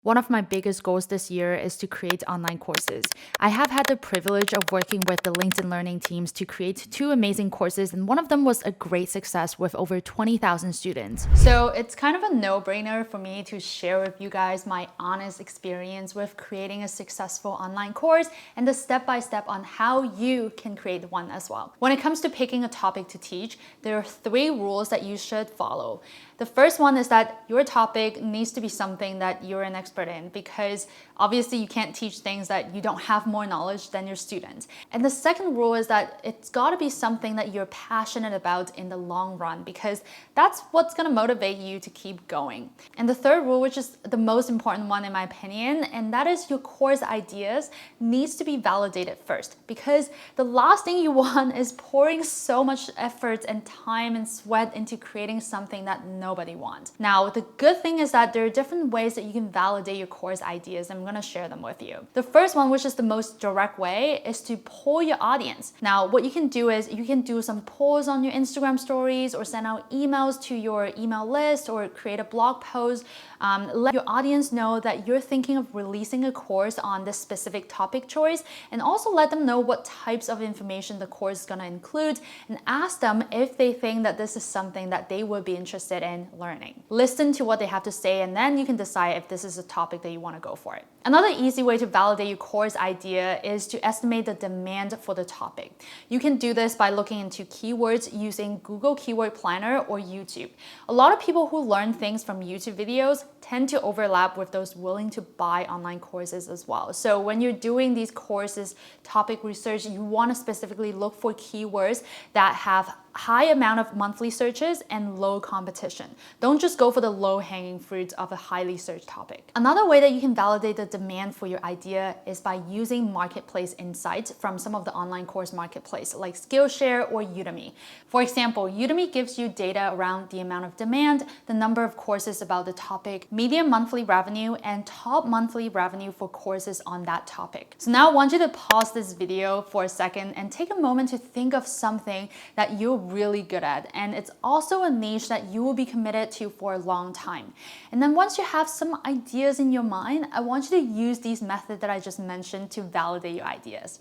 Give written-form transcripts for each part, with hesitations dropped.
One of my biggest goals this year is to create online courses. I have had the privilege of working with the LinkedIn Learning teams to create 2 amazing courses, and one of them was a great success with over 20,000 students. So it's kind of a no-brainer for me to share with you guys my honest experience with creating a successful online course and the step-by-step on how you can create one as well. When it comes to picking a topic to teach, there are 3 rules that you should follow. The first one is that your topic needs to be something that you're an expert in, because obviously you can't teach things that you don't have more knowledge than your students. And the second rule is that it's got to be something that you're passionate about in the long run, because that's what's going to motivate you to keep going. And the third rule, which is the most important one in my opinion, and that is your course ideas needs to be validated first, because the last thing you want is pouring so much effort and time and sweat into creating something that nobody wants. Now, the good thing is that there are different ways that you can validate your course ideas. I'm going to share them with you. The first one, which is the most direct way, is to poll your audience. Now, what you can do is you can do some polls on your Instagram stories or send out emails to your email list or create a blog post. Let your audience know that you're thinking of releasing a course on this specific topic choice, and also let them know what types of information the course is going to include, and ask them if they think that this is something that they would be interested in learning. Listen to what they have to say, and then you can decide if this is a topic that you want to go for it. Another easy way to validate your course idea is to estimate the demand for the topic. You can do this by looking into keywords using Google Keyword Planner or YouTube. A lot of people who learn things from YouTube videos tend to overlap with those willing to buy online courses as well. So when you're doing these courses, topic research, you want to specifically look for keywords that have high amount of monthly searches and low competition. Don't just go for the low-hanging fruit of a highly searched topic. Another way that you can validate the demand for your idea is by using marketplace insights from some of the online course marketplace like Skillshare or Udemy. For example, Udemy gives you data around the amount of demand, the number of courses about the topic, median monthly revenue, and top monthly revenue for courses on that topic. So now I want you to pause this video for a second and take a moment to think of something that you're really good at, and it's also a niche that you will be committed to for a long time. And then once you have some ideas in your mind, I want you to use these methods that I just mentioned to validate your ideas.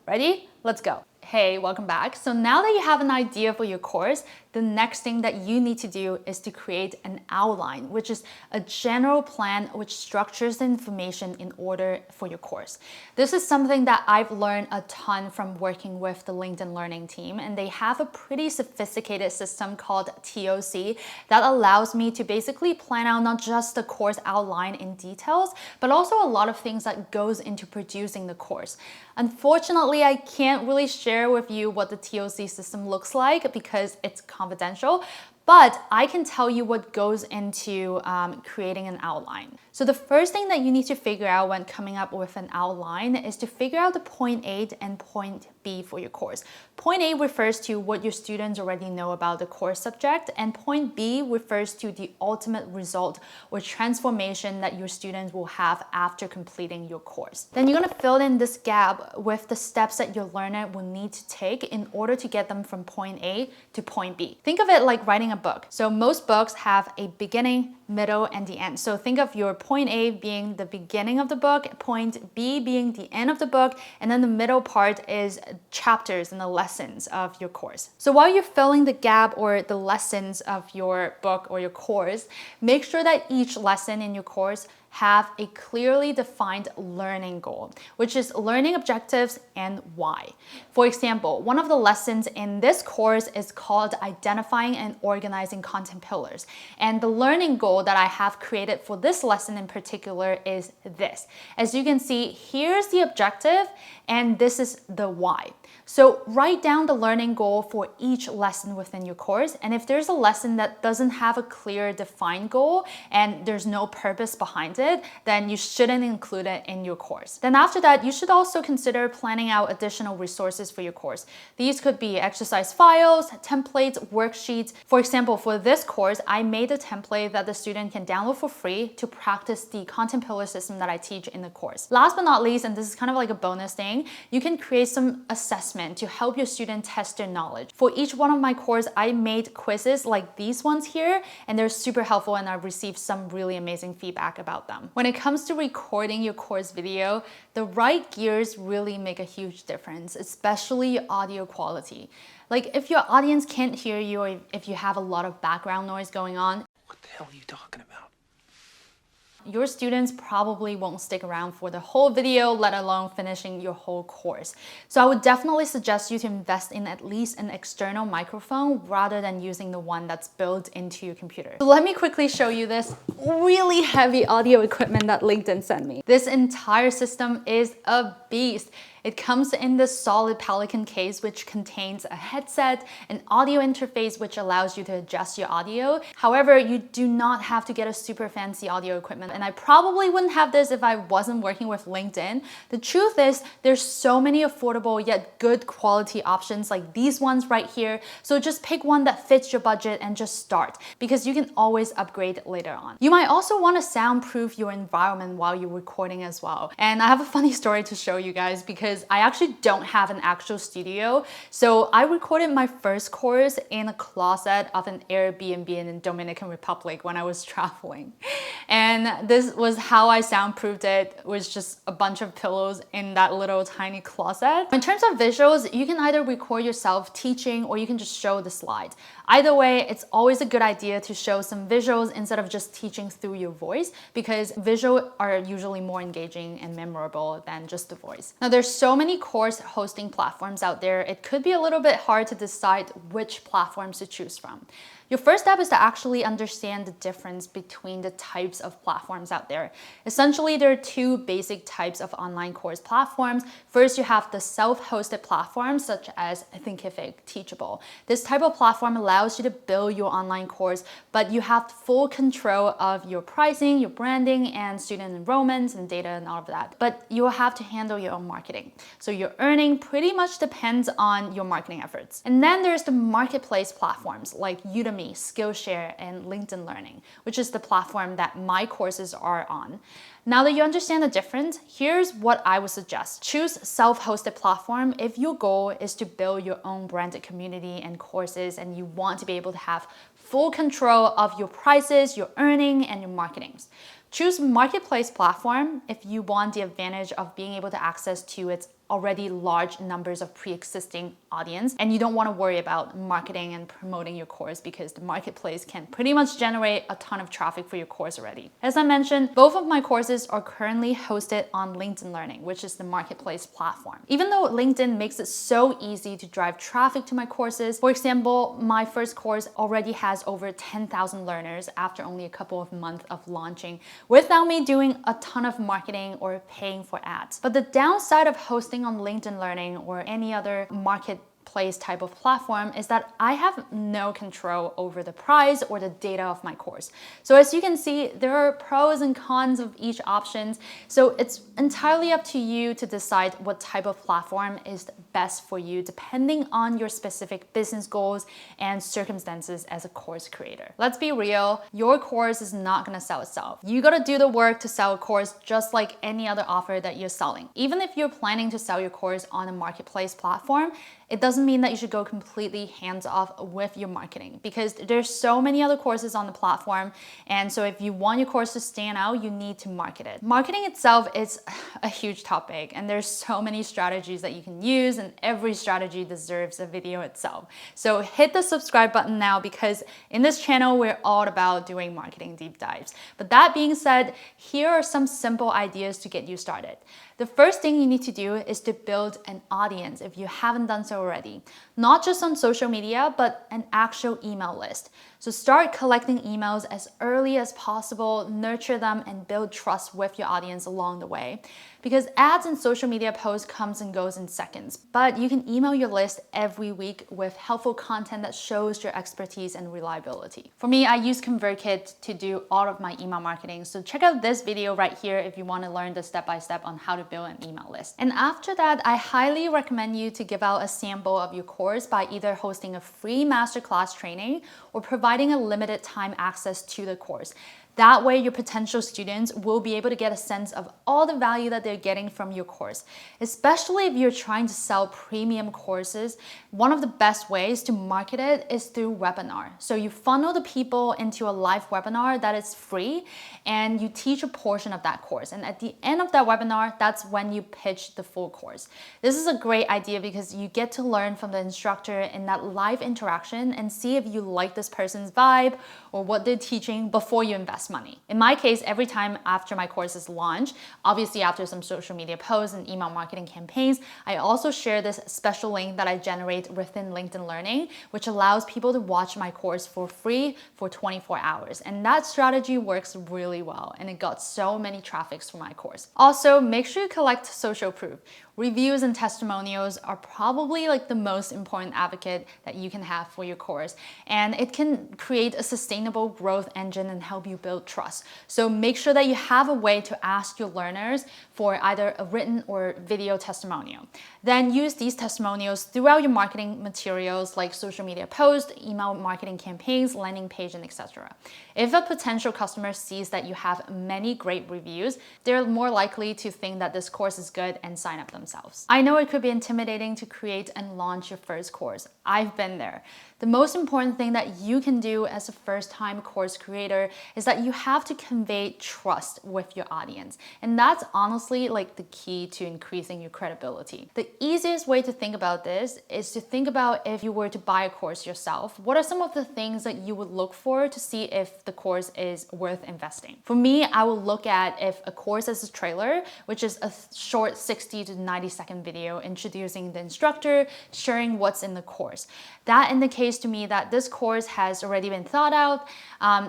Ready? Let's go. Hey, welcome back. So now that you have an idea for your course, the next thing that you need to do is to create an outline, which is a general plan which structures the information in order for your course. This is something that I've learned a ton from working with the LinkedIn Learning team, and they have a pretty sophisticated system called TOC that allows me to basically plan out not just the course outline in details, but also a lot of things that goes into producing the course. Unfortunately, I can't really share with you what the TOC system looks like because it's confidential, but I can tell you what goes into creating an outline. So the first thing that you need to figure out when coming up with an outline is to figure out the point A and point B for your course. Point A refers to what your students already know about the course subject, and point B refers to the ultimate result or transformation that your students will have after completing your course. Then you're going to fill in this gap with the steps that your learner will need to take in order to get them from point A to point B. Think of it like writing a book. So most books have a beginning, middle, and the end. So think of your point A being the beginning of the book, point B being the end of the book, and then the middle part is chapters and the lessons of your course. So while you're filling the gap or the lessons of your book or your course, make sure that each lesson in your course have a clearly defined learning goal, which is learning objectives and why. For example, one of the lessons in this course is called identifying and organizing content pillars. And the learning goal that I have created for this lesson in particular is this. As you can see, here's the objective and this is the why. So write down the learning goal for each lesson within your course. And if there's a lesson that doesn't have a clear defined goal and there's no purpose behind it, then you shouldn't include it in your course. Then after that, you should also consider planning out additional resources for your course. These could be exercise files, templates, worksheets. For example, for this course, I made a template that the student can download for free to practice the content pillar system that I teach in the course. Last but not least, and this is kind of like a bonus thing, you can create some assessments assessment to help your student test their knowledge. For each one of my courses, I made quizzes like these ones here, and they're super helpful, and I've received some really amazing feedback about them. When it comes to recording your course video, the right gears really make a huge difference, especially audio quality. Like if your audience can't hear you, or if you have a lot of background noise going on, what the hell are you talking about? Your students probably won't stick around for the whole video, let alone finishing your whole course. So I would definitely suggest you to invest in at least an external microphone rather than using the one that's built into your computer. So let me quickly show you this really heavy audio equipment that LinkedIn sent me. This entire system is a beast. It comes in this solid Pelican case, which contains a headset, an audio interface, which allows you to adjust your audio. However, you do not have to get a super fancy audio equipment. And I probably wouldn't have this if I wasn't working with LinkedIn. The truth is, there's so many affordable yet good quality options like these ones right here. So just pick one that fits your budget and just start, because you can always upgrade later on. You might also want to soundproof your environment while you're recording as well. And I have a funny story to show you guys, because I actually don't have an actual studio. So I recorded my first course in a closet of an Airbnb in the Dominican Republic when I was traveling. And this was how I soundproofed it. It was just a bunch of pillows in that little tiny closet. In terms of visuals, you can either record yourself teaching or you can just show the slides. Either way, it's always a good idea to show some visuals instead of just teaching through your voice, because visuals are usually more engaging and memorable than just the voice. Now, there's so many course hosting platforms out there. It could be a little bit hard to decide which platforms to choose from. Your first step is to actually understand the difference between the types of platforms out there. Essentially, there are two basic types of online course platforms. First, you have the self-hosted platforms such as Thinkific, Teachable. This type of platform allows you to build your online course, but you have full control of your pricing, your branding, and student enrollments and data and all of that. But you will have to handle your own marketing. So your earning pretty much depends on your marketing efforts. And then there's the marketplace platforms like Udemy, Skillshare, and LinkedIn Learning, which is the platform that my courses are on. Now that you understand the difference, here's what I would suggest. Choose self-hosted platform if your goal is to build your own branded community and courses, and you want to be able to have full control of your prices, your earning, and your marketings. Choose marketplace platform if you want the advantage of being able to access to its already large numbers of pre-existing audience, and you don't want to worry about marketing and promoting your course because the marketplace can pretty much generate a ton of traffic for your course already. As I mentioned, both of my courses are currently hosted on LinkedIn Learning, which is the marketplace platform. Even though LinkedIn makes it so easy to drive traffic to my courses, for example, my first course already has over 10,000 learners after only a couple of months of launching without me doing a ton of marketing or paying for ads. But the downside of hosting on LinkedIn Learning or any other marketplace type of platform is that I have no control over the price or the data of my course. So as you can see, there are pros and cons of each option. So it's entirely up to you to decide what type of platform is best for you depending on your specific business goals and circumstances as a course creator. Let's be real, your course is not gonna sell itself. You gotta do the work to sell a course just like any other offer that you're selling. Even if you're planning to sell your course on a marketplace platform, it doesn't mean that you should go completely hands-off with your marketing, because there's so many other courses on the platform. And so if you want your course to stand out, you need to market it. Marketing itself is a huge topic, and there's so many strategies that you can use, and every strategy deserves a video itself. So hit the subscribe button now, because in this channel, we're all about doing marketing deep dives. But that being said, here are some simple ideas to get you started. The first thing you need to do is to build an audience if you haven't done so already. Not just on social media, but an actual email list. So start collecting emails as early as possible, nurture them, and build trust with your audience along the way. Because ads and social media posts comes and goes in seconds, but you can email your list every week with helpful content that shows your expertise and reliability. For me, I use ConvertKit to do all of my email marketing. So check out this video right here if you want to learn the step-by-step on how to build an email list. And after that, I highly recommend you to give out a sample of your course by either hosting a free masterclass training or providing a limited time access to the course. That way, your potential students will be able to get a sense of all the value that they're getting from your course. Especially if you're trying to sell premium courses, one of the best ways to market it is through webinar. So you funnel the people into a live webinar that is free, and you teach a portion of that course. And at the end of that webinar, that's when you pitch the full course. This is a great idea because you get to learn from the instructor in that live interaction and see if you like this person's vibe or what they're teaching before you invest money. In my case, every time after my courses launch, obviously after some social media posts and email marketing campaigns, I also share this special link that I generate within LinkedIn Learning, which allows people to watch my course for free for 24 hours. And that strategy works really well, and it got so many traffics for my course. Also, make sure you collect social proof. Reviews and testimonials are probably like the most important advocate that you can have for your course, and it can create a sustainable growth engine and help you build trust. So make sure that you have a way to ask your learners for either a written or video testimonial. Then use these testimonials throughout your marketing materials like social media posts, email marketing campaigns, landing page, and etc. If a potential customer sees that you have many great reviews, they're more likely to think that this course is good and sign up themselves. I know it could be intimidating to create and launch your first course. I've been there. The most important thing that you can do as a first-time course creator is that you have to convey trust with your audience. And that's honestly like the key to increasing your credibility. The easiest way to think about this is to think about if you were to buy a course yourself, what are some of the things that you would look for to see if the course is worth investing? For me, I will look at if a course has a trailer, which is a short 60 to 90-second video introducing the instructor, sharing what's in the course. That indicates to me that this course has already been thought out.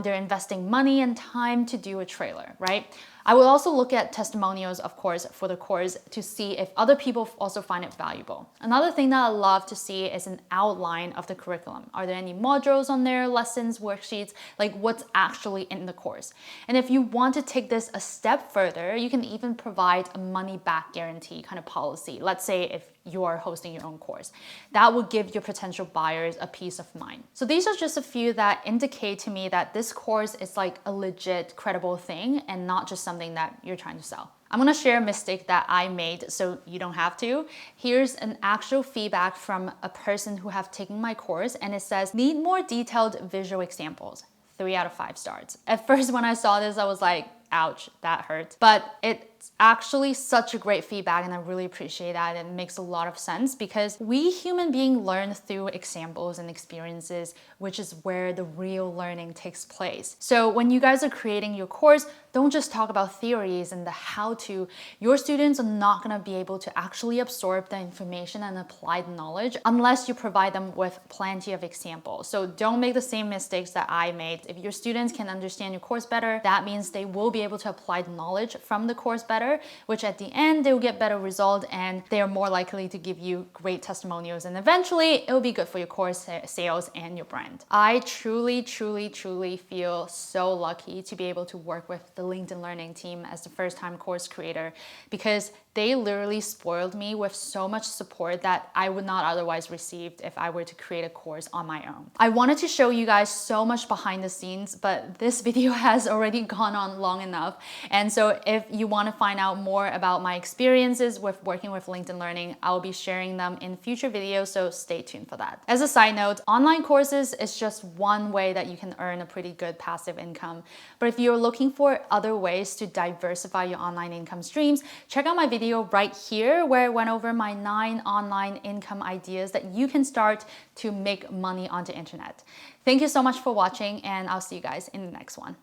They're investing money and time to do a trailer, right? I will also look at testimonials, of course, for the course to see if other people also find it valuable. Another thing that I love to see is an outline of the curriculum. Are there any modules on there, lessons, worksheets, like what's actually in the course? And if you want to take this a step further, you can even provide a money-back guarantee kind of policy. Let's say if you are hosting your own course. That will give your potential buyers a peace of mind. So these are just a few that indicate to me that this course is like a legit, credible thing and not just something that you're trying to sell. I'm gonna share a mistake that I made so you don't have to. Here's an actual feedback from a person who have taken my course, and it says, need more detailed visual examples. 3 out of 5 stars. At first when I saw this, I was like, ouch, that hurts. But it's actually such a great feedback, and I really appreciate that. It makes a lot of sense because we human beings learn through examples and experiences, which is where the real learning takes place. So when you guys are creating your course, don't just talk about theories and the how-to. Your students are not gonna be able to actually absorb the information and apply the knowledge unless you provide them with plenty of examples. So don't make the same mistakes that I made. If your students can understand your course better, that means they will be able to apply the knowledge from the course better, which at the end, they will get better results and they are more likely to give you great testimonials, and eventually it will be good for your course sales and your brand. I truly feel so lucky to be able to work with the LinkedIn Learning team as the first-time course creator, because they literally spoiled me with so much support that I would not otherwise receive if I were to create a course on my own. I wanted to show you guys so much behind the scenes, but this video has already gone on long enough. And so if you want to find out more about my experiences with working with LinkedIn Learning, I'll be sharing them in future videos, so stay tuned for that. As a side note, online courses is just one way that you can earn a pretty good passive income. But if you're looking for other ways to diversify your online income streams, check out my video right here where I went over my 9 online income ideas that you can start to make money on the internet. Thank you so much for watching, and I'll see you guys in the next one.